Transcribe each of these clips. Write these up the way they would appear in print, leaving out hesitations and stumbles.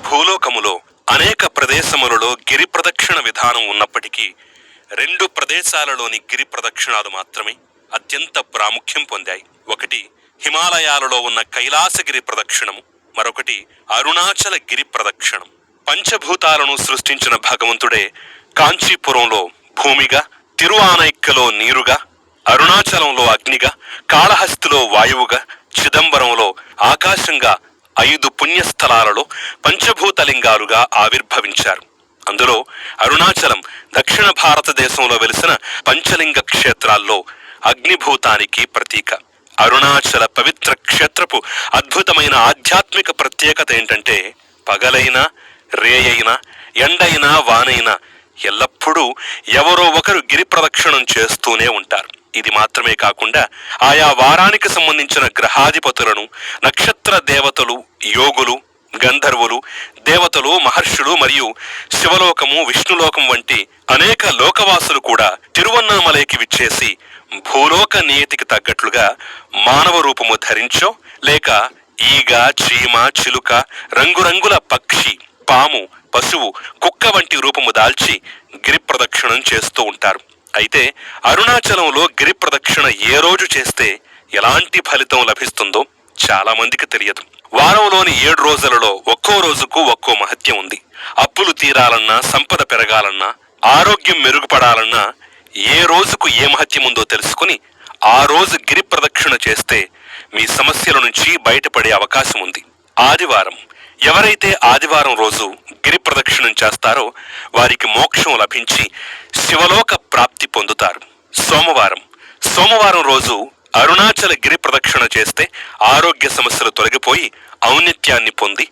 భూలోకములో అనేక ప్రదేశములలో గిరి ప్రదక్షిణ విధానం ఉన్నప్పటికీ 2 ప్రదేశాలలోని గిరి ప్రదక్షిణాలు మాత్రమే అత్యంత ప్రాముఖ్యం పొందాయి. ఒకటి హిమాలయాలలో ఉన్న కైలాసగిరి ప్రదక్షిణము, మరొకటి అరుణాచల గిరి ప్రదక్షిణం. పంచభూతాలను సృష్టించిన భగవంతుడే కాంచీపురంలో భూమిగా, తిరుఆనైక్కలో నీరుగా, అరుణాచలంలో అగ్నిగా, కాళహస్తిలో వాయువుగా, చిదంబరంలో ఆకాశంగా 5 పుణ్యస్థలాలలో పంచభూతలింగాలుగా ఆవిర్భవించారు. అందులో అరుణాచలం దక్షిణ భారతదేశంలో వెలిసిన పంచలింగ క్షేత్రాల్లో అగ్నిభూతానికి ప్రతీక. అరుణాచల పవిత్ర క్షేత్రపు అద్భుతమైన ఆధ్యాత్మిక ప్రత్యేకత ఏంటంటే, పగలైనా రేయైనా ఎండైనా వానైనా ఎల్లప్పుడూ ఎవరో ఒకరు గిరి ప్రదక్షిణం చేస్తూనే ఉంటారు. ఇది మాత్రమే కాకుండా ఆయా వారానికి సంబంధించిన గ్రహాధిపతులను, నక్షత్ర దేవతలు, యోగులు, గంధర్వులు, దేవతలు, మహర్షులు మరియు శివలోకము, విష్ణులోకం వంటి అనేక లోకవాసులు కూడా తిరువన్నామలైకి విచ్చేసి భూలోక నియతికి తగ్గట్లుగా మానవ రూపము ధరించో లేక ఈగ, చీమ, చిలుక, రంగురంగుల పక్షి, పాము, పశువు, కుక్క వంటి రూపము దాల్చి గిరి ప్రదక్షిణం చేస్తూ ఉంటారు. అయితే అరుణాచలంలో గిరి ప్రదక్షిణ ఏ రోజు చేస్తే ఎలాంటి ఫలితం లభిస్తుందో చాలా మందికి తెలియదు. వారంలోని 7 రోజులలో ఒక్కో రోజుకు ఒక్కో మహత్యం ఉంది. అప్పులు తీరాలన్నా, సంపద పెరగాలన్నా, ఆరోగ్యం మెరుగుపడాలన్నా ఏ రోజుకు ఏ మహత్యం ఉందో తెలుసుకుని ఆ రోజు గిరి ప్రదక్షిణ చేస్తే మీ సమస్యల నుంచి బయటపడే అవకాశం ఉంది. ఆదివారం, ఎవరైతే ఆదివారం రోజు గిరి ప్రదక్షిణం చేస్తారో వారికి మోక్షం లభించి శివలోక ప్రాప్తి పొందుతారు. సోమవారం రోజు అరుణాచల గిరి ప్రదక్షిణ చేస్తే ఆరోగ్య సమస్యలు తొలగిపోయి ఔన్నత్యాన్ని పొంది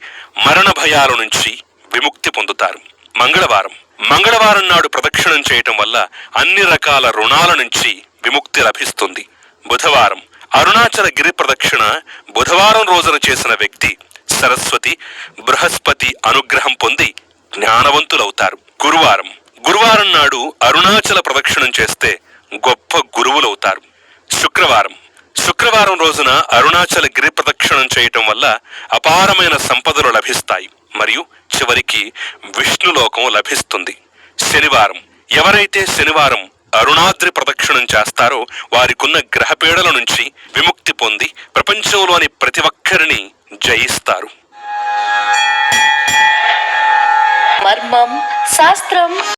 మరణ భయాల నుంచి విముక్తి పొందుతారు. మంగళవారం నాడు ప్రదక్షిణం చేయటం వల్ల అన్ని రకాల రుణాల నుంచి విముక్తి లభిస్తుంది. బుధవారం, అరుణాచల గిరి ప్రదక్షిణ బుధవారం రోజున చేసిన వ్యక్తి సరస్వతి, బృహస్పతి అనుగ్రహం పొంది జ్ఞానవంతులవుతారు. గురువారం నాడు అరుణాచల ప్రదక్షిణం చేస్తే గొప్ప గురువులవుతారు. శుక్రవారం రోజున అరుణాచల గిరి ప్రదక్షిణం చేయటం వల్ల అపారమైన సంపదలు లభిస్తాయి మరియు చివరికి విష్ణులోకం లభిస్తుంది. శనివారం, ఎవరైతే శనివారం అరుణాద్రి ప్రదక్షిణం చేస్తారో వారికున్న గ్రహపీడల నుంచి విముక్తి పొంది ప్రపంచంలోని ప్రతి ఒక్కరిని జయిస్తారు. మర్మం శాస్త్రం